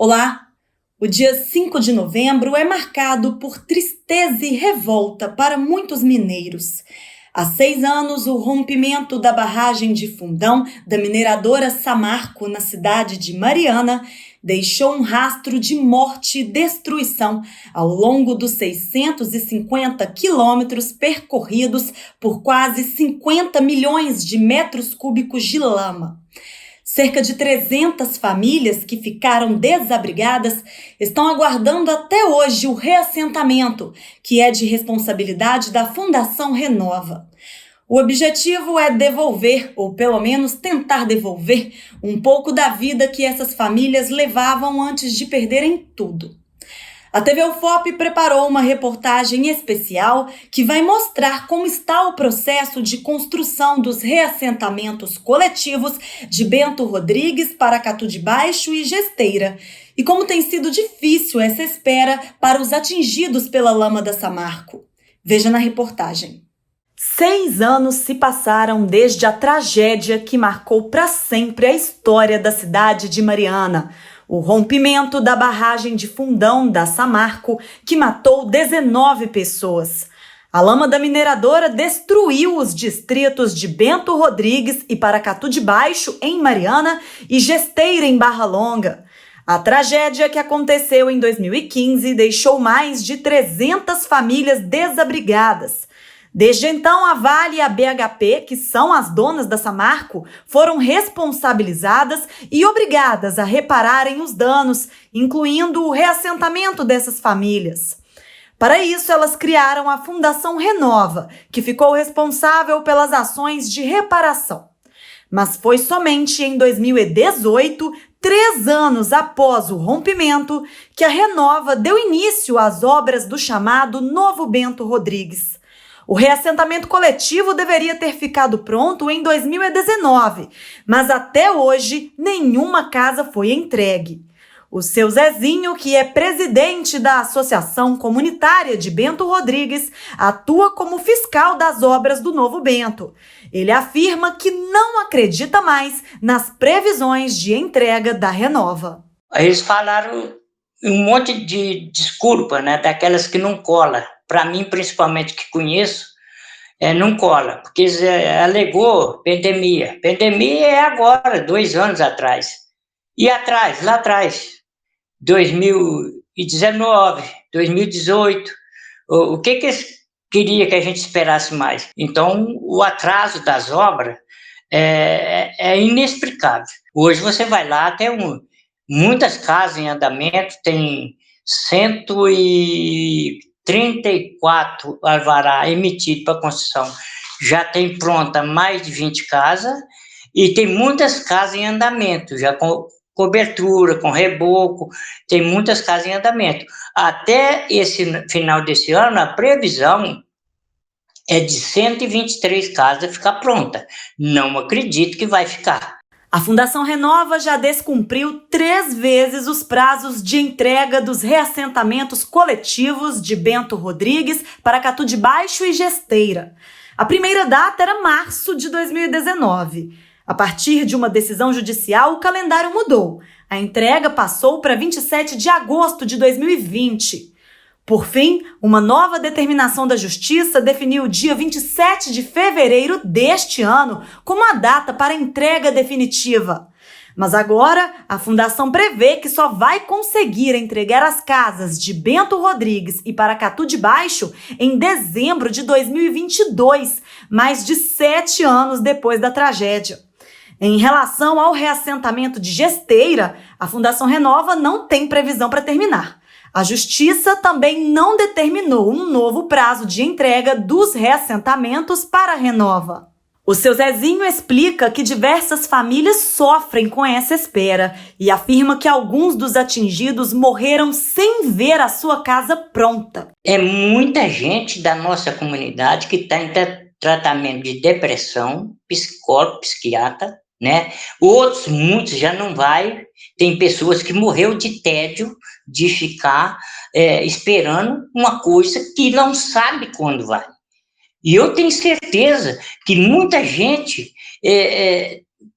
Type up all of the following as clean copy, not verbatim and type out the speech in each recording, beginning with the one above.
Olá! O dia 5 de novembro é marcado por tristeza e revolta para muitos mineiros. Há 6 anos, o rompimento da barragem de Fundão da mineradora Samarco, na cidade de Mariana, deixou um rastro de morte e destruição ao longo dos 650 quilômetros percorridos por quase 50 milhões de metros cúbicos de lama. Cerca de 300 famílias que ficaram desabrigadas estão aguardando até hoje o reassentamento, que é de responsabilidade da Fundação Renova. O objetivo é devolver, ou pelo menos tentar devolver, um pouco da vida que essas famílias levavam antes de perderem tudo. A TV UFOP preparou uma reportagem especial que vai mostrar como está o processo de construção dos reassentamentos coletivos de Bento Rodrigues, Paracatu de Baixo e Gesteira, e como tem sido difícil essa espera para os atingidos pela lama da Samarco. Veja na reportagem. 6 anos se passaram desde a tragédia que marcou para sempre a história da cidade de Mariana. O rompimento da barragem de Fundão da Samarco, que matou 19 pessoas. A lama da mineradora destruiu os distritos de Bento Rodrigues e Paracatu de Baixo, em Mariana, e Gesteira, em Barra Longa. A tragédia, que aconteceu em 2015, deixou mais de 300 famílias desabrigadas. Desde então, a Vale e a BHP, que são as donas da Samarco, foram responsabilizadas e obrigadas a repararem os danos, incluindo o reassentamento dessas famílias. Para isso, elas criaram a Fundação Renova, que ficou responsável pelas ações de reparação. Mas foi somente em 2018, 3 anos após o rompimento, que a Renova deu início às obras do chamado Novo Bento Rodrigues. O reassentamento coletivo deveria ter ficado pronto em 2019, mas até hoje nenhuma casa foi entregue. O seu Zezinho, que é presidente da Associação Comunitária de Bento Rodrigues, atua como fiscal das obras do Novo Bento. Ele afirma que não acredita mais nas previsões de entrega da Renova. Eles falaram um monte de desculpa, né, daquelas que não cola. Para mim, principalmente, que conheço, não cola, porque eles alegou pandemia. Pandemia é agora, 2 anos atrás. E atrás, lá atrás, 2019, 2018, o que eles queriam que a gente esperasse mais? Então, o atraso das obras é inexplicável. Hoje você vai lá, tem muitas casas em andamento, tem 134 alvará emitido para construção. Já tem pronta mais de 20 casas e tem muitas casas em andamento, já com cobertura, com reboco, tem muitas casas em andamento. Até esse final desse ano, a previsão é de 123 casas ficar pronta. Não acredito que vai ficar. A Fundação Renova já descumpriu 3 vezes os prazos de entrega dos reassentamentos coletivos de Bento Rodrigues, Paracatu de Baixo e Gesteira. A primeira data era março de 2019. A partir de uma decisão judicial, o calendário mudou. A entrega passou para 27 de agosto de 2020. Por fim, uma nova determinação da Justiça definiu o dia 27 de fevereiro deste ano como a data para a entrega definitiva. Mas agora, a Fundação prevê que só vai conseguir entregar as casas de Bento Rodrigues e Paracatu de Baixo em dezembro de 2022, mais de 7 anos depois da tragédia. Em relação ao reassentamento de Gesteira, a Fundação Renova não tem previsão para terminar. A Justiça também não determinou um novo prazo de entrega dos reassentamentos para a Renova. O seu Zezinho explica que diversas famílias sofrem com essa espera e afirma que alguns dos atingidos morreram sem ver a sua casa pronta. É muita gente da nossa comunidade que está em tratamento de depressão, psicólogo, psiquiatra, né? Outros, muitos já não vai. Tem pessoas que morreu de tédio, de ficar esperando uma coisa que não sabe quando vai. E eu tenho certeza que muita gente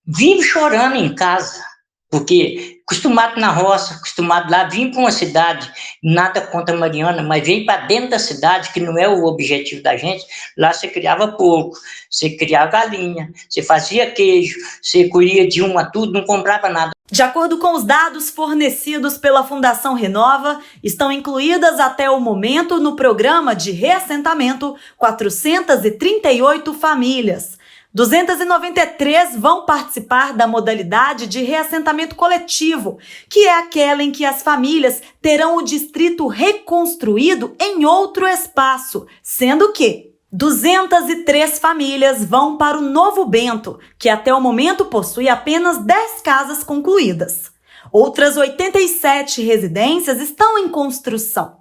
vive chorando em casa, porque acostumado na roça, acostumado lá, vim para uma cidade, nada contra Mariana, mas veio para dentro da cidade, que não é o objetivo da gente. Lá você criava porco, você criava galinha, você fazia queijo, você colhia de uma tudo, não comprava nada. De acordo com os dados fornecidos pela Fundação Renova, estão incluídas até o momento no programa de reassentamento 438 famílias. 293 vão participar da modalidade de reassentamento coletivo, que é aquela em que as famílias terão o distrito reconstruído em outro espaço, sendo que 203 famílias vão para o Novo Bento, que até o momento possui apenas 10 casas concluídas. Outras 87 residências estão em construção.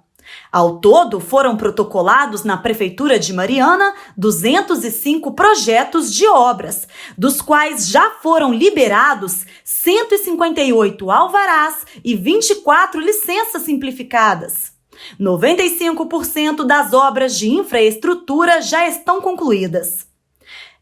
Ao todo, foram protocolados na Prefeitura de Mariana 205 projetos de obras, dos quais já foram liberados 158 alvarás e 24 licenças simplificadas. 95% das obras de infraestrutura já estão concluídas.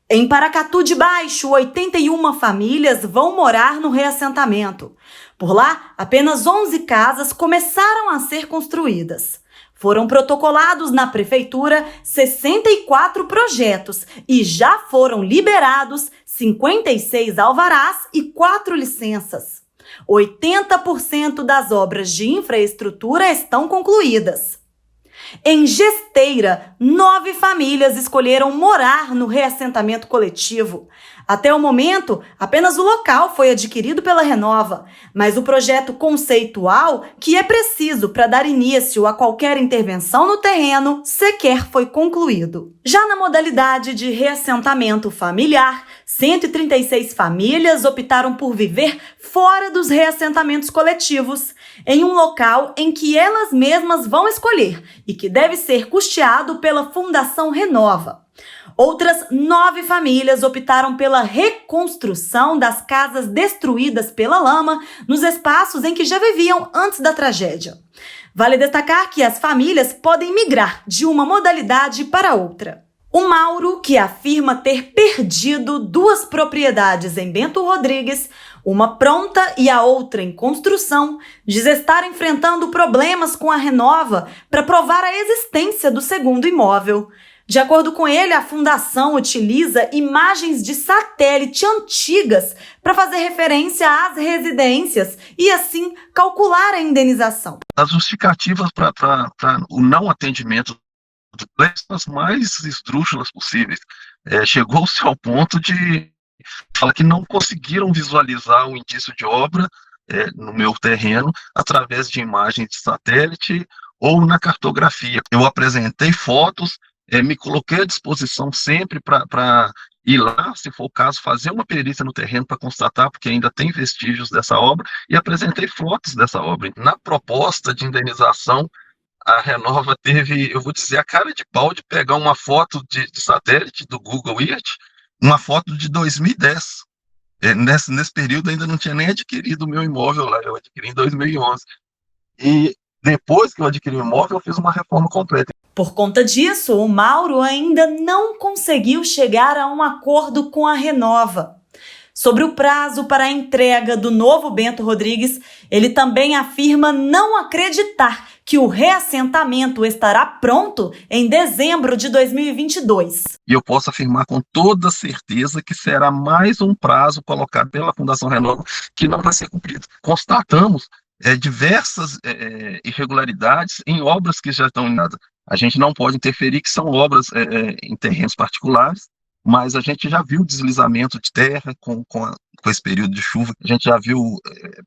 Em Paracatu de Baixo, 81 famílias vão morar no reassentamento. Por lá, apenas 11 casas começaram a ser construídas. Foram protocolados na prefeitura 64 projetos e já foram liberados 56 alvarás e 4 licenças. 80% das obras de infraestrutura estão concluídas. Em Gesteira, 9 famílias escolheram morar no reassentamento coletivo. Até o momento, apenas o local foi adquirido pela Renova, mas o projeto conceitual, que é preciso para dar início a qualquer intervenção no terreno, sequer foi concluído. Já na modalidade de reassentamento familiar, 136 famílias optaram por viver fora dos reassentamentos coletivos, em um local em que elas mesmas vão escolher e que deve ser custeado pela Fundação Renova. Outras 9 famílias optaram pela reconstrução das casas destruídas pela lama nos espaços em que já viviam antes da tragédia. Vale destacar que as famílias podem migrar de uma modalidade para outra. O Mauro, que afirma ter perdido 2 propriedades em Bento Rodrigues, uma pronta e a outra em construção, diz estar enfrentando problemas com a Renova para provar a existência do segundo imóvel. De acordo com ele, a fundação utiliza imagens de satélite antigas para fazer referência às residências e, assim, calcular a indenização. As justificativas para o não atendimento do pleito são as mais esdrúxulas possíveis. Chegou-se ao ponto de falar que não conseguiram visualizar o indício de obra no meu terreno através de imagens de satélite ou na cartografia. Eu apresentei fotos, me coloquei à disposição sempre para ir lá, se for o caso, fazer uma perícia no terreno para constatar, porque ainda tem vestígios dessa obra, e apresentei fotos dessa obra. Na proposta de indenização, a Renova teve, eu vou dizer, a cara de pau de pegar uma foto de satélite do Google Earth, uma foto de 2010. Nesse período ainda não tinha nem adquirido o meu imóvel lá, eu adquiri em 2011. E depois que eu adquiri o imóvel, eu fiz uma reforma completa. Por conta disso, o Mauro ainda não conseguiu chegar a um acordo com a Renova. Sobre o prazo para a entrega do novo Bento Rodrigues, ele também afirma não acreditar que o reassentamento estará pronto em dezembro de 2022. E eu posso afirmar com toda certeza que será mais um prazo colocado pela Fundação Renova que não vai ser cumprido. Constatamos diversas irregularidades em obras que já estão em nada. A gente não pode interferir que são obras em terrenos particulares, mas a gente já viu deslizamento de terra com esse período de chuva, a gente já viu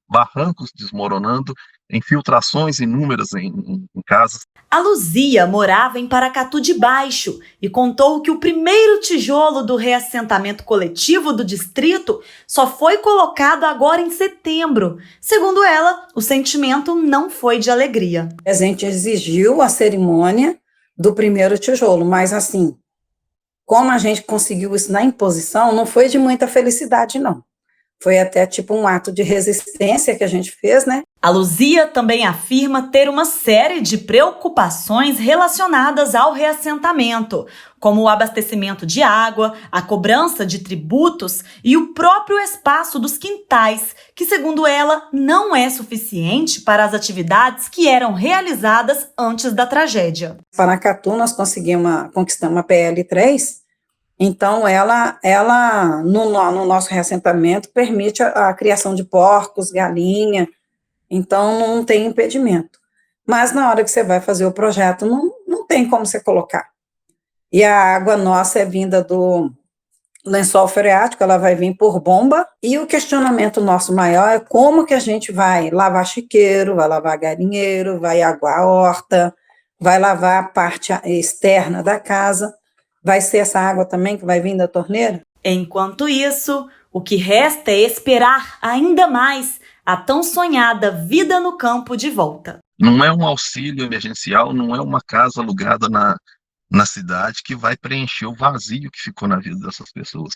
barrancos desmoronando, infiltrações inúmeras em casas. A Luzia morava em Paracatu de Baixo e contou que o primeiro tijolo do reassentamento coletivo do distrito só foi colocado agora em setembro. Segundo ela, o sentimento não foi de alegria. A gente exigiu a cerimônia do primeiro tijolo, mas assim, como a gente conseguiu isso na imposição, não foi de muita felicidade, não. Foi até tipo um ato de resistência que a gente fez, né? A Luzia também afirma ter uma série de preocupações relacionadas ao reassentamento, como o abastecimento de água, a cobrança de tributos e o próprio espaço dos quintais, que, segundo ela, não é suficiente para as atividades que eram realizadas antes da tragédia. Paracatu, nós conquistamos uma PL3, então ela no nosso reassentamento, permite a criação de porcos, galinha, então não tem impedimento. Mas na hora que você vai fazer o projeto, não tem como você colocar. E a água nossa é vinda do lençol freático, ela vai vir por bomba, e o questionamento nosso maior é como que a gente vai lavar chiqueiro, vai lavar galinheiro, vai aguar a horta, vai lavar a parte externa da casa, vai ser essa água também que vai vir da torneira? Enquanto isso, o que resta é esperar ainda mais a tão sonhada vida no campo de volta. Não é um auxílio emergencial, não é uma casa alugada na cidade que vai preencher o vazio que ficou na vida dessas pessoas.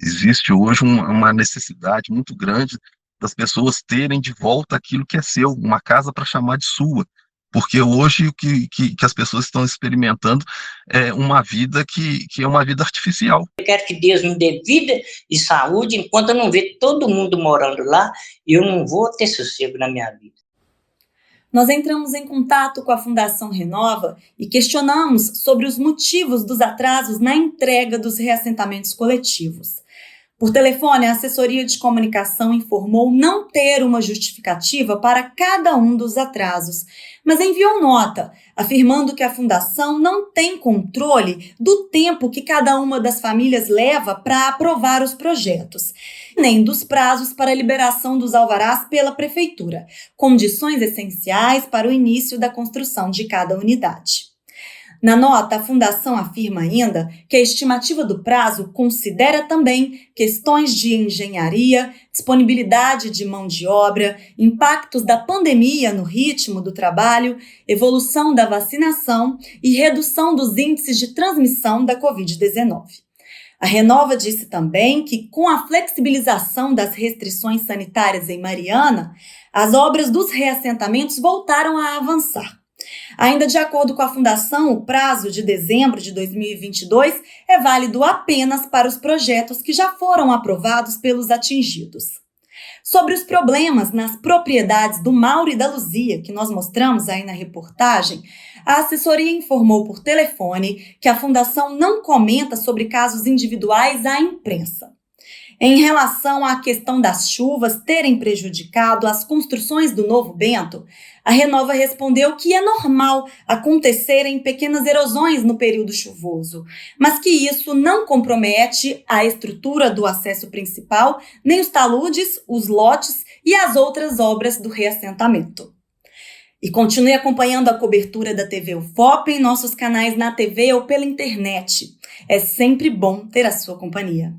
Existe hoje uma necessidade muito grande das pessoas terem de volta aquilo que é seu, uma casa para chamar de sua. Porque hoje o que as pessoas estão experimentando é uma vida que é uma vida artificial. Eu quero que Deus me dê vida e saúde, enquanto eu não ver todo mundo morando lá, eu não vou ter sossego na minha vida. Nós entramos em contato com a Fundação Renova e questionamos sobre os motivos dos atrasos na entrega dos reassentamentos coletivos. Por telefone, a assessoria de comunicação informou não ter uma justificativa para cada um dos atrasos, mas enviou nota, afirmando que a Fundação não tem controle do tempo que cada uma das famílias leva para aprovar os projetos, nem dos prazos para a liberação dos alvarás pela Prefeitura, condições essenciais para o início da construção de cada unidade. Na nota, a Fundação afirma ainda que a estimativa do prazo considera também questões de engenharia, disponibilidade de mão de obra, impactos da pandemia no ritmo do trabalho, evolução da vacinação e redução dos índices de transmissão da Covid-19. A Renova disse também que, com a flexibilização das restrições sanitárias em Mariana, as obras dos reassentamentos voltaram a avançar. Ainda de acordo com a Fundação, o prazo de dezembro de 2022 é válido apenas para os projetos que já foram aprovados pelos atingidos. Sobre os problemas nas propriedades do Mauro e da Luzia, que nós mostramos aí na reportagem, a assessoria informou por telefone que a Fundação não comenta sobre casos individuais à imprensa. Em relação à questão das chuvas terem prejudicado as construções do Novo Bento, a Renova respondeu que é normal acontecerem pequenas erosões no período chuvoso, mas que isso não compromete a estrutura do acesso principal, nem os taludes, os lotes e as outras obras do reassentamento. E continue acompanhando a cobertura da TV UFOP em nossos canais na TV ou pela internet. É sempre bom ter a sua companhia.